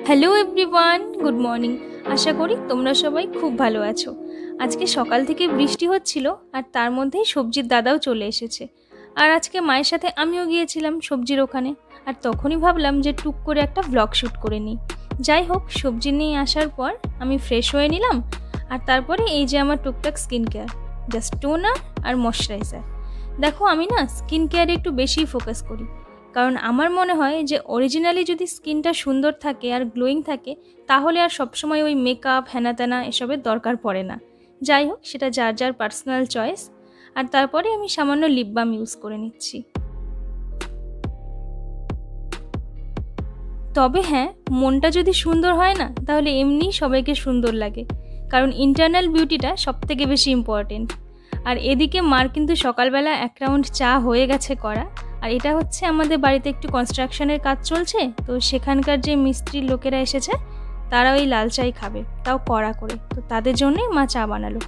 Hello everyone, good morning. আশা করি তোমরা সবাই খুব ভালো আছো। আজকে সকাল থেকে বৃষ্টি হচ্ছিল আর তার মধ্যেই সবজির দাদাও চলে এসেছে। আর আজকে মায়ের সাথে আমিও গিয়েছিলাম সবজির ওখানে। আর তখনই ভাবলাম যে টুক করে একটা ভ্লগ শ্যুট করে নিই। যাই হোক, সবজি নিয়ে আসার পর আমি ফ্রেশ হয়ে নিলাম। আর তারপরে এই যে আমার টুকটাক স্কিন কেয়ার, জাস্ট টোনার আর ময়শ্চারাইজার। দেখো, আমি না স্কিন কেয়ারে একটু বেশি ফোকাস করি, কারণ আমার মনে হয় যে অরিজিনালি যদি স্কিনটা সুন্দর থাকে আর গ্লোয়িং থাকে, তাহলে আর সবসময় ওই মেকআপ হ্যানা ত্যানা এসবের দরকার পড়ে না। যাই হোক, সেটা যার যার পার্সোনাল চয়েস। আর তারপরে আমি সামান্য লিপ বাম ইউজ করে নিচ্ছি। তবে হ্যাঁ, মনটা যদি সুন্দর হয় না, তাহলে এমনি সবাইকে সুন্দর লাগে, কারণ ইন্টারনাল বিউটিটা সবথেকে বেশি ইম্পর্টেন্ট। আর এদিকে মার কিন্তু সকালবেলা এক রাউন্ড চা হয়ে গেছে করা। আর এটা হচ্ছে আমাদের বাড়িতে একটু কনস্ট্রাকশনের কাজ চলছে, তো সেখানকার যে মিস্ত্রির লোকেরা এসেছে তারা ওই লাল চাই খাবে, তাও কড়া করে, তো তাদের জন্যই মা চা বানালো।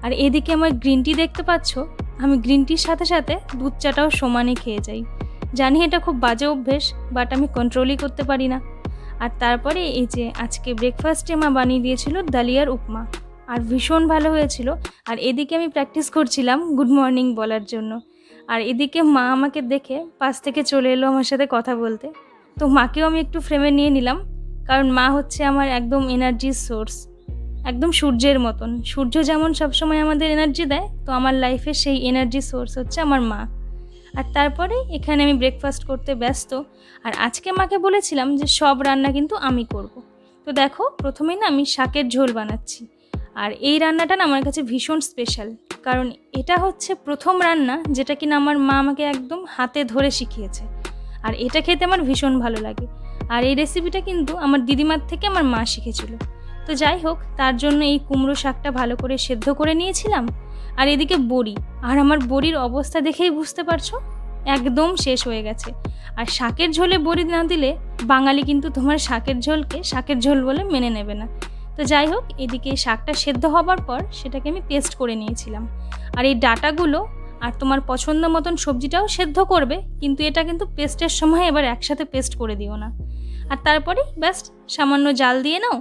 আর এদিকে আমার গ্রিন টি দেখতে পাচ্ছ, আমি গ্রিন টির সাথে সাথে দুধ চাটাও সমানে খেয়ে যাই। জানি এটা খুব বাজে অভ্যেস, বাট আমি কন্ট্রোলই করতে পারি না। আর তারপরে এই যে আজকে ব্রেকফাস্টে মা বানিয়ে দিয়েছিল ডালিয়ার উপমা, আর ভীষণ ভালো হয়েছিল। আর এদিকে আমি প্র্যাকটিস করছিলাম গুড মর্নিং বলার জন্য। আর এদিকে মা আমাকে দেখে পাশ থেকে চলে এলো আমার সাথে কথা বলতে। তো মাকেও আমি একটু ফ্রেমে নিয়ে নিলাম, কারণ মা হচ্ছে আমার একদম এনার্জির সোর্স, একদম সূর্যের মতন। সূর্য যেমন সবসময় আমাদের এনার্জি দেয়, তো আমার লাইফে সেই এনার্জি সোর্স হচ্ছে আমার মা। আর তারপরে এখানে আমি ব্রেকফাস্ট করতে ব্যস্ত। আর আজকে মাকে বলেছিলাম যে সব রান্না কিন্তু আমি করব। তো দেখো, প্রথমেই না আমি শাকের ঝোল বানাচ্ছি। আর এই রান্নাটা না আমার কাছে ভীষণ স্পেশাল, কারণ এটা হচ্ছে প্রথম রান্না যেটা কিনা আমার মা আমাকে একদম হাতে ধরে শিখিয়েছে। আর এটা খেতে আমার ভীষণ ভালো লাগে। আর এই রেসিপিটা কিন্তু আমার দিদিমার থেকে আমার মা শিখেছিল। তো যাই হোক, তার জন্য এই কুমড়ো শাকটা ভালো করে সেদ্ধ করে নিয়েছিলাম। আর এদিকে বড়ি, আর আমার বড়ির অবস্থা দেখেই বুঝতে পারছো, একদম শেষ হয়ে গেছে। আর শাকের ঝোলে বড়ি না দিলে বাঙালি কিন্তু তোমার শাকের ঝোলকে শাকের ঝোল বলে মেনে নেবে না। তো যাই হোক, এদিকে শাকটা সেদ্ধ হবার পর সেটাকে আমি পেস্ট করে নিয়েছিলাম। আর এই ডাটাগুলো আর তোমার পছন্দ মতন সবজিটাও সেদ্ধ করবে, কিন্তু এটা কিন্তু পেস্টের সময় এবার একসাথে পেস্ট করে দিও না। আর তারপরে ব্যাস সামান্য জাল দিয়ে নাও।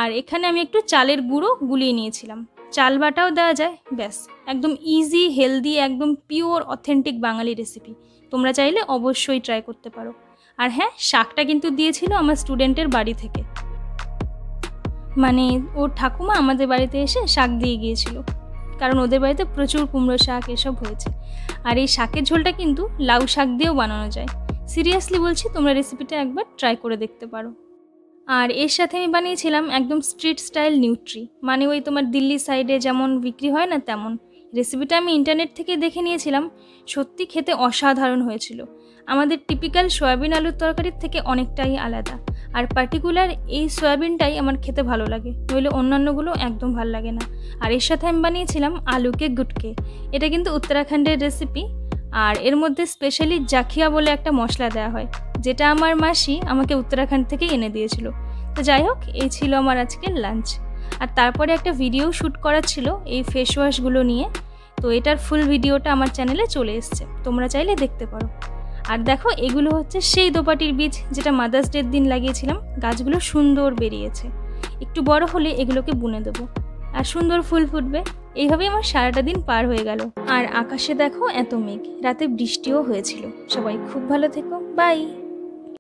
আর এখানে আমি একটু চালের গুঁড়ো গুলিয়ে নিয়েছিলাম, চাল বাটাও দেওয়া যায়। ব্যাস, একদম ইজি, হেলদি, একদম পিওর অথেন্টিক বাঙালি রেসিপি। তোমরা চাইলে অবশ্যই ট্রাই করতে পারো। আর হ্যাঁ, শাকটা কিন্তু দিয়েছিল আমার স্টুডেন্টের বাড়ি থেকে, মানে ওর ঠাকুমা আমাদের বাড়িতে এসে শাক দিয়ে গিয়েছিল, কারণ ওদের বাড়িতে প্রচুর কুমড়ো শাক এসব হয়েছে। আর এই শাকের ঝোলটা কিন্তু লাউ শাক দিয়েও বানানো যায়। সিরিয়াসলি বলছি, তোমরা রেসিপিটা একবার ট্রাই করে দেখতে পারো। আর এর সাথে আমি বানিয়েছিলাম একদম স্ট্রিট স্টাইল নিউট্রি, মানে ওই তোমার দিল্লি সাইডে যেমন বিক্রি হয় না তেমন। রেসিপিটা আমি ইন্টারনেট থেকে দেখে নিয়েছিলাম, সত্যি খেতে অসাধারণ হয়েছিল। আমাদের টিপিক্যাল সয়াবিন আলুর তরকারির থেকে অনেকটাই আলাদা। আর পার্টিকুলার এই সয়াবিনটাই আমার খেতে ভালো লাগে, নইলে অন্যান্যগুলো একদম ভালো লাগে না। আর এর সাথে আমি বানিয়েছিলাম আলুকে গুটকে। এটা কিন্তু উত্তরাখণ্ডের রেসিপি। আর এর মধ্যে স্পেশালি জাখিয়া বলে একটা মশলা দেওয়া হয়, যেটা আমার মাসি আমাকে উত্তরাখণ্ড থেকে এনে দিয়েছিল। তো যাই হোক, এই ছিল আমার আজকের লাঞ্চ। আর তারপরে একটা ভিডিও শ্যুট করা ছিল এই ফেস ওয়াশগুলো নিয়ে, তো এটার ফুল ভিডিওটা আমার চ্যানেলে চলে এসছে, তোমরা চাইলে দেখতে পারো। আর দেখো, এগুলো হচ্ছে সেই দোপাটির বীজ যেটা মাদার্স ডের দিন লাগিয়েছিলাম। গাছগুলো সুন্দর বেরিয়েছে, একটু বড় হলে এগুলোকে বুনে দেবো আর সুন্দর ফুল ফুটবে। এইভাবেই আমার সারাটা দিন পার হয়ে গেল। আর আকাশে দেখো এত মেঘ, রাতে বৃষ্টিও হয়েছিল। সবাই খুব ভালো থেকো, বাই।